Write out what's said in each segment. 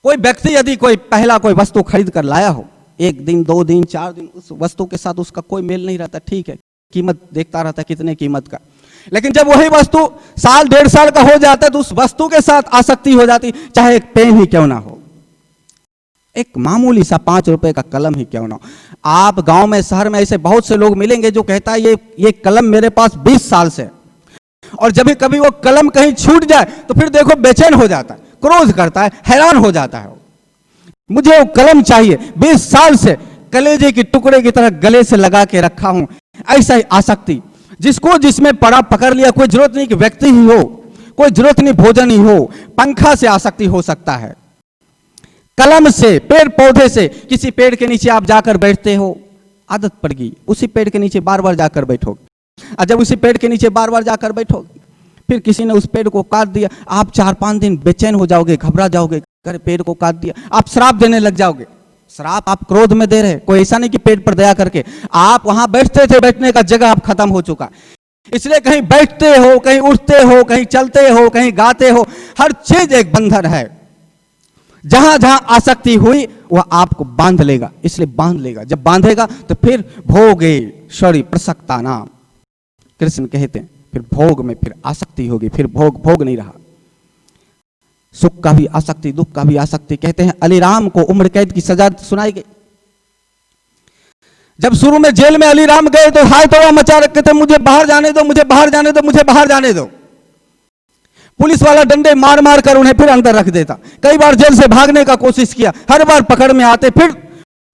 कोई व्यक्ति यदि कोई पहला कोई वस्तु खरीद कर लाया हो, 1 दिन 2 दिन 4 दिन उस वस्तु के साथ उसका कोई मेल नहीं रहता, ठीक है, कीमत देखता रहता है कितने कीमत का। लेकिन जब वही वस्तु साल 1.5 साल का हो जाता है तो उस वस्तु के साथ आसक्ति हो जाती, चाहे एक पेन ही क्यों ना हो, एक मामूली सा 5 रुपए का कलम ही क्यों ना हो। आप गांव में शहर में ऐसे बहुत से लोग मिलेंगे जो कहता है ये कलम मेरे पास 20 साल से, और जब भी कभी वो कलम कहीं छूट जाए तो फिर देखो बेचैन हो जाता है, क्रोध करता है, हैरान हो जाता है, मुझे वो कलम चाहिए, 20 साल से कलेजे के टुकड़े की तरह गले से लगा के रखा हूं। ऐसा ही आसक्ति, जिसको जिसमें पड़ा पकड़ लिया, कोई जरूरत नहीं कि व्यक्ति ही हो, कोई जरूरत नहीं भोजन ही हो, पंखा से आसक्ति हो सकता है, कलम से, पेड़ पौधे से, किसी पेड़ के नीचे आप जाकर बैठते हो, आदत पड़ गई, उसी पेड़ के नीचे बार बार जाकर बैठोगे, और जब उसी पेड़ के नीचे बार बार जाकर बैठोगे, फिर किसी ने उस पेड़ को काट दिया, आप 4-5 दिन बेचैन हो जाओगे, घबरा जाओगे, अरे पेड़ को काट दिया, आप श्राप देने लग जाओगे। श्राप आप क्रोध में दे रहे, कोई ऐसा नहीं कि पेड़ पर दया करके, आप वहां बैठते थे, बैठने का जगह आप खत्म हो चुका, इसलिए कहीं बैठते हो, कहीं उठते हो, कहीं चलते हो, कहीं गाते हो, हर चीज एक बंधन है। जहां जहां आसक्ति हुई वह आपको बांध लेगा, इसलिए बांध लेगा, जब बांधेगा तो फिर भोगे शौरी प्रसक्ता नाम, कृष्ण कहते हैं, फिर भोग में फिर आसक्ति होगी, फिर भोग नहीं रहा, सुख का भी आसक्ति, दुख का भी आसक्ति। कहते हैं अली राम को उम्र कैद की सजा सुनाई गई। जब शुरू में जेल में अली राम गए तो हाय तौबा मचा रखे थे, मुझे बाहर जाने दो, मुझे बाहर जाने दो, मुझे बाहर जाने दो। पुलिस वाला डंडे मार मार कर उन्हें फिर अंदर रख देता, कई बार जेल से भागने का कोशिश किया, हर बार पकड़ में आते, फिर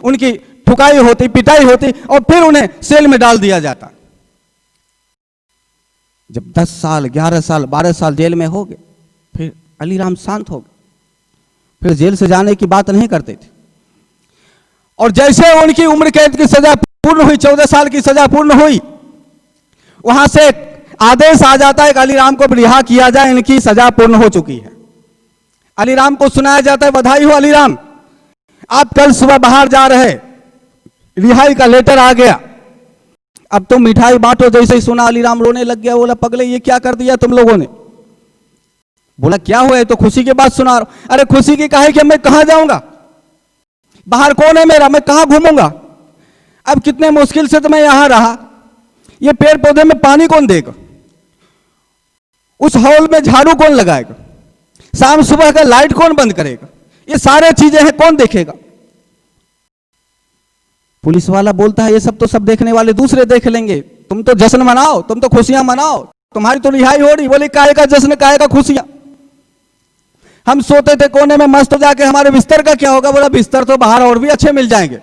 उनकी ठुकाई होती, पिटाई होती, और फिर उन्हें सेल में डाल दिया जाता। जब 10 साल 11 साल 12 साल जेल में हो गए, फिर अली राम शांत हो गए, फिर जेल से जाने की बात नहीं करते थे। और जैसे उनकी उम्र कैद की सजा पूर्ण हुई, 14 साल की सजा पूर्ण हुई, वहां से आदेश आ जाता है कि अली राम को रिहा किया जाए, इनकी सजा पूर्ण हो चुकी है। अली राम को सुनाया जाता है बधाई हो अली राम, आप कल सुबह बाहर जा रहे, रिहाई का लेटर आ गया, अब तुम मिठाई बांटो। जैसे ही सुना अली राम रोने लग गया, बोला पगले ये क्या कर दिया तुम लोगों ने। बोला क्या हुआ है, तो खुशी की बात सुना रहा हूं। अरे खुशी की काहे कि मैं कहां जाऊंगा, बाहर कौन है मेरा, मैं कहां घूमूंगा, अब कितने मुश्किल से तो मैं यहां रहा, ये पेड़ पौधे में पानी कौन देगा, उस हॉल में झाड़ू कौन लगाएगा, शाम सुबह का लाइट कौन बंद करेगा, ये सारे चीजें हैं कौन देखेगा। पुलिस वाला बोलता है ये सब तो सब देखने वाले दूसरे देख लेंगे, तुम तो जश्न मनाओ, तुम तो खुशियां मनाओ, तुम्हारी तो रिहाई हो रही। बोले काहे का जश्न, काहे का खुशियां, हम सोते थे कोने में मस्त हो जाके, हमारे बिस्तर का क्या होगा। बोला बिस्तर तो बाहर और भी अच्छे मिल जाएंगे।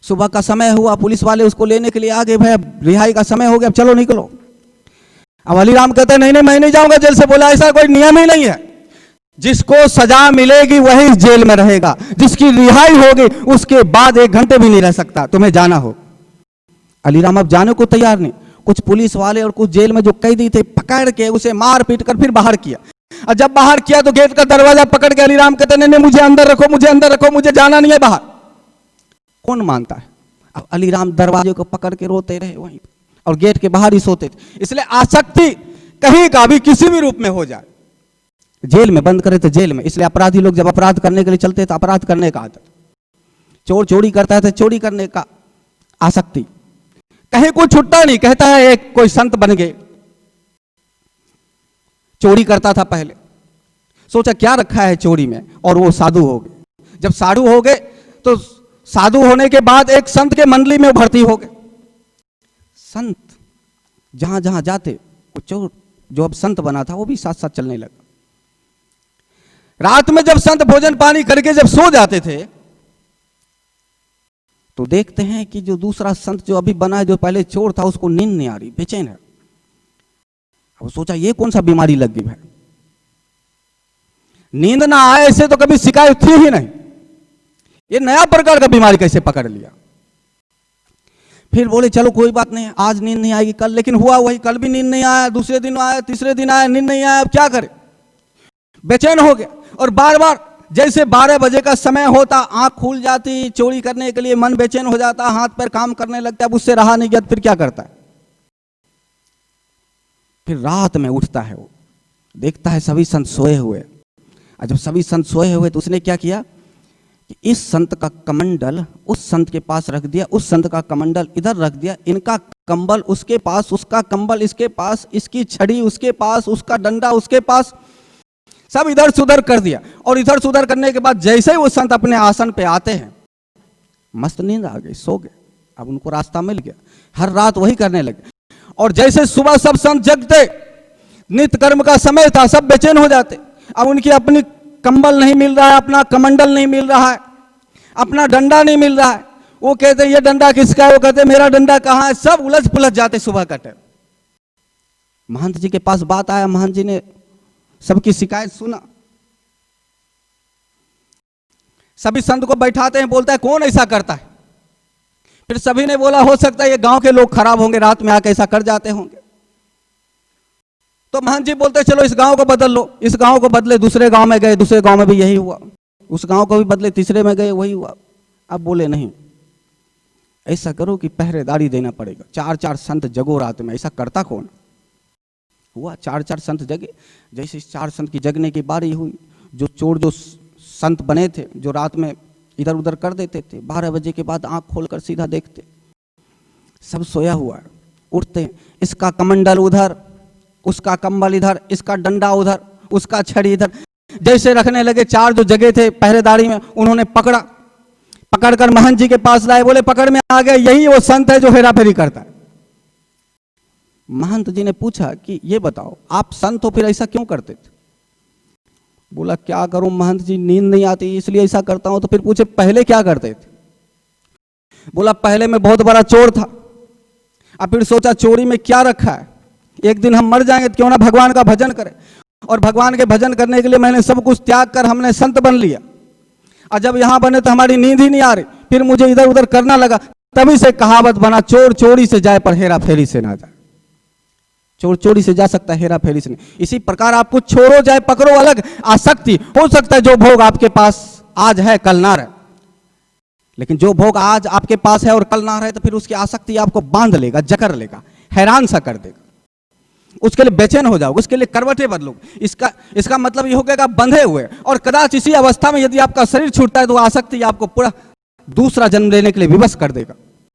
सुबह का समय हुआ, पुलिस वाले उसको लेने के लिए आ गए, भाई अब रिहाई का समय हो गया, अब चलो निकलो। अब अली राम कहते हैं नहीं नहीं मैं नहीं जाऊंगा जेल से। बोला ऐसा कोई नियम ही नहीं है, जिसको सजा मिलेगी वही जेल में रहेगा, जिसकी रिहाई होगी उसके बाद 1 घंटे भी नहीं रह सकता, तुम्हें जाना हो। अली राम अब जाने को तैयार नहीं। कुछ पुलिस वाले और कुछ जेल में जो कैदी थे पकड़ के उसे मार पीट कर फिर बाहर किया, और जब बाहर किया तो गेट का दरवाजा पकड़ के अली राम कहते नहीं नहीं मुझे अंदर रखो, मुझे अंदर रखो, मुझे जाना नहीं है बाहर। कौन मानता है। अब अली राम दरवाजे को पकड़ के रोते रहे वहीं और गेट के बाहर ही सोते थे। इसलिए आसक्ति कहीं का भी किसी भी रूप में हो जाए, जेल में बंद करे तो जेल में। इसलिए अपराधी लोग जब अपराध करने के लिए चलते तो अपराध करने का आदत, चोर चोरी करता है तो चोरी करने का आसक्ति, कहीं कोई छुट्टा नहीं। कहता है एक कोई संत बन गए, चोरी करता था पहले, सोचा क्या रखा है चोरी में, और वो साधु हो गए। जब साधु हो गए तो साधु होने के बाद एक संत के मंडली में भर्ती हो गए। संत जहां जहां जाते वो चोर जो अब संत बना था वो भी साथ साथ चलने लगा। रात में जब संत भोजन पानी करके जब सो जाते थे तो देखते हैं कि जो दूसरा संत जो अभी बना है, जो पहले चोर था, उसको नींद नहीं आ रही, बेचैन है। अब सोचा ये कौन सा बीमारी लग गई भाई, नींद ना आए ऐसे तो कभी शिकायत थी ही नहीं, ये नया प्रकार का बीमारी कैसे पकड़ लिया। फिर बोले चलो कोई बात नहीं, आज नींद नहीं आएगी कल, लेकिन हुआ वही, कल भी नींद नहीं आया, दूसरे दिन आया, तीसरे दिन आया, नींद नहीं आया, अब क्या करे, बेचैन हो गया। और बार बार जैसे 12 बजे का समय होता आंख खुल जाती, चोरी करने के लिए मन बेचैन हो जाता, हाथ पैर काम करने लगता, अब उससे रहा नहीं गया, फिर क्या करता है, फिर रात में उठता है, वो देखता है सभी संत सोए हुए, और जब सभी संत सोए हुए तो उसने क्या किया कि इस संत का कमंडल उस संत के पास रख दिया, उस संत का कमंडल इधर रख दिया, इनका कंबल उसके पास, उसका कंबल इसके पास, इसकी छड़ी उसके पास, उसका डंडा उसके पास, सब इधर से उधर कर दिया। और इधर से उधर करने के बाद जैसे ही वो संत अपने आसन पे आते हैं, मस्त नींद आ गई, सो गए। अब उनको रास्ता मिल गया, हर रात वही करने लगे। और जैसे सुबह सब संत जगते, नित्य कर्म का समय था, सब बेचैन हो जाते। अब उनकी अपनी कंबल नहीं मिल रहा है, अपना कमंडल नहीं मिल रहा है, अपना डंडा नहीं मिल रहा है। वो कहते ये डंडा किसका है, वो कहते मेरा डंडा कहाँ है, सब उलझ पुलझ जाते सुबह का टाइम। महंत जी के पास बात आया, महंत जी ने सबकी शिकायत सुना, सभी संत को बैठाते हैं, बोलता है कौन ऐसा करता है। फिर सभी ने बोला हो सकता है ये गांव के लोग खराब होंगे, रात में आके ऐसा कर जाते होंगे। तो महंत जी बोलते चलो इस गांव को बदल लो, इस गांव को बदले, दूसरे गांव में गए, दूसरे गांव में भी यही हुआ, उस गांव को भी बदले, तीसरे में गए, वही हुआ। अब बोले नहीं, ऐसा करो कि पहरेदारी देना पड़ेगा, 4-4 संत जगो रात में। ऐसा करता कौन? हुआ 4-4 संत जगे। जैसे 4 संत की जगने की बारी हुई, जो चोर जो संत बने थे, जो रात में इधर उधर कर देते थे, 12 बजे के बाद आंख खोलकर सीधा देखते, सब सोया हुआ है। उठते, इसका कमंडल उधर, उसका कंबल इधर, इसका डंडा उधर, उसका छड़ी इधर। जैसे रखने लगे, 4 जो जगह थे पहरेदारी में, उन्होंने पकड़ा, पकड़कर महंत जी के पास लाए। बोले पकड़ में आ गए, यही वो संत है जो हेरा फेरी करता है। महंत जी ने पूछा कि ये बताओ आप संत हो, फिर ऐसा क्यों करते थे? बोला क्या करूं महंत जी, नींद नहीं आती इसलिए ऐसा करता हूं। तो फिर पूछे पहले क्या करते थे? बोला पहले मैं बहुत बड़ा चोर था, अब फिर सोचा चोरी में क्या रखा है, एक दिन हम मर जाएंगे तो क्यों ना भगवान का भजन करें। और भगवान के भजन करने के लिए मैंने सब कुछ त्याग कर हमने संत बन लिया। और जब यहां बने तो हमारी नींद ही नहीं आ रही, फिर मुझे इधर उधर करना लगा। तभी से कहावत बना, चोर चोरी से जाए पर हेरा फेरी से ना जाए। चोर चोरी से जा सकता है, हेरा फेरी से नहीं। इसी प्रकार आपको छोड़ो जाए पकड़ो अलग, आसक्ति हो सकता है जो भोग आपके पास आज है कल ना रहे, लेकिन जो भोग आज आपके पास है और कल ना रहे तो फिर उसकी आसक्ति आपको बांध लेगा, जकड़ लेगा, हैरान सा कर देगा, उसके लिए बेचैन हो जाओगे, उसके लिए करवटें बदलोगे। इसका मतलब ये हो गया बंधे हुए। और कदाच इसी अवस्था में यदि आपका शरीर छूटता है तो आसक्ति आपको पूरा दूसरा जन्म लेने के लिए विवश कर देगा।